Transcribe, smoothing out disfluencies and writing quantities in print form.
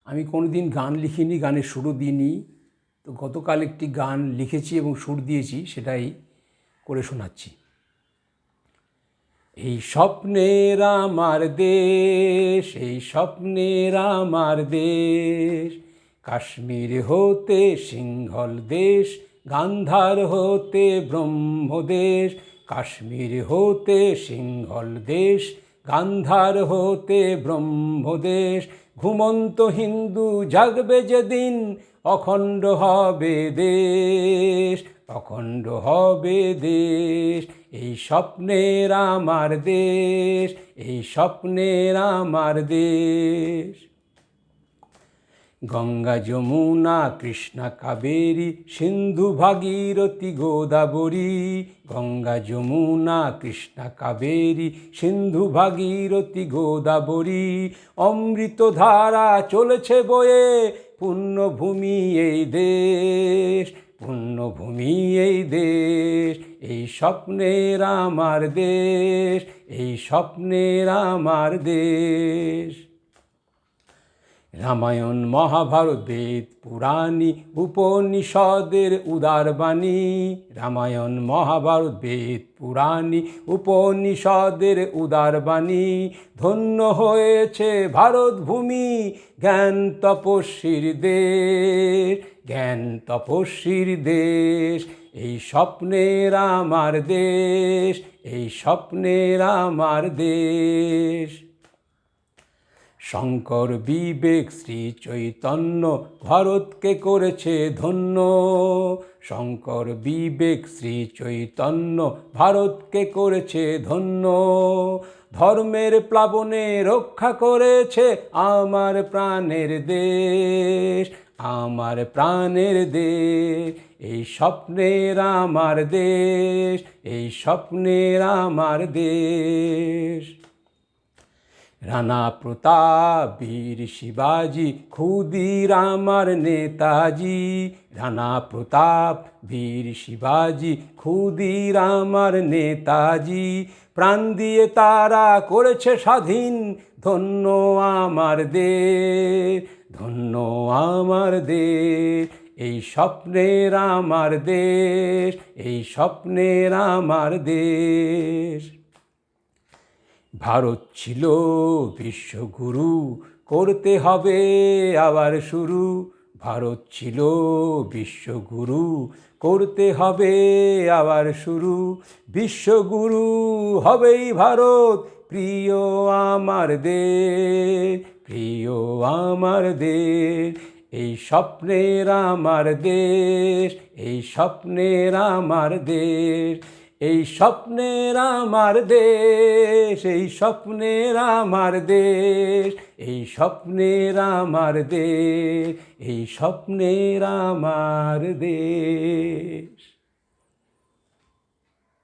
আমি কোনোদিন গান লিখিনি, গানের সুরও দিইনি। তো গতকাল একটি গান লিখেছি এবং সুর দিয়েছি, সেটাই করে শোনাচ্ছি। এই স্বপ্নের আমার দেশ, এই স্বপ্নের আমার দেশ, কাশ্মীর হতে সিংহল দেশ, গান্ধার হতে ব্রহ্মদেশ। কাশ্মীর হতে সিংহল দেশ, গান্ধার হতে ব্রহ্মদেশ। ঘুমন্ত হিন্দু জাগবে যেদিন, অখণ্ড হবে দেশ, অখণ্ড হবে দেশ। এই স্বপ্নের আমার দেশ, এই স্বপ্নের আমার দেশ। গঙ্গা যমুনা কৃষ্ণা কাবেরী সিন্ধু ভাগীরথী গোদাবরী। গঙ্গা যমুনা কৃষ্ণা কাবেরী সিন্ধু ভাগীরথী গোদাবরী। অমৃত ধারা চলেছে বয়ে, পুণ্যভূমি এই দেশ, পুণ্যভূমি এই দেশ। এই স্বপ্নের আমার দেশ, এই স্বপ্নের আমার দেশ। রামায়ণ মহাভারত বেদ পুরাণী উপনিষদের উদারবাণী। রামায়ণ মহাভারত বেদ পুরাণী উপনিষদের উদারবাণী। ধন্য হয়েছে ভারত ভূমি, জ্ঞান তপস্বীর দেশ, জ্ঞান তপস্বীর দেশ। এই স্বপ্নের আমার দেশ, এই স্বপ্নের আমার দেশ। শঙ্কর বিবেক শ্রী চৈতন্য ভারতকে করেছে ধন্য। শঙ্কর বিবেক শ্রী চৈতন্য ভারতকে করেছে ধন্য। ধর্মের প্লাবনে রক্ষা করেছে আমার প্রাণের দেশ, আমার প্রাণের দেশ। এই স্বপ্নের আমার দেশ, এই স্বপ্নের আমার দেশ। রানা প্রতাপ বীর শিবাজি ক্ষুদিরাম নেতাজি। রানা প্রতাপ বীর শিবাজি ক্ষুদিরাম নেতাজি। প্রাণ দিয়ে তারা করেছে স্বাধীন, ধন্য আমার দেশ, ধন্য আমার দেশ। এই স্বপ্নের আমার দেশ, এই স্বপ্নের আমার দেশ। ভারত ছিল বিশ্বগুরু, করতে হবে আবার শুরু। ভারত ছিল বিশ্বগুরু, করতে হবে আবার শুরু। বিশ্বগুরু হবেই ভারত, প্রিয় আমার দেশ, প্রিয় আমার দেশ। এই স্বপ্নের আমার দেশ, এই স্বপ্নের আমার দেশ। এই স্বপ্নের আমার দেশ, এই স্বপ্নের আমার দেশ। এই স্বপ্নের আমার দেশ, এই স্বপ্নের আমার দেশ।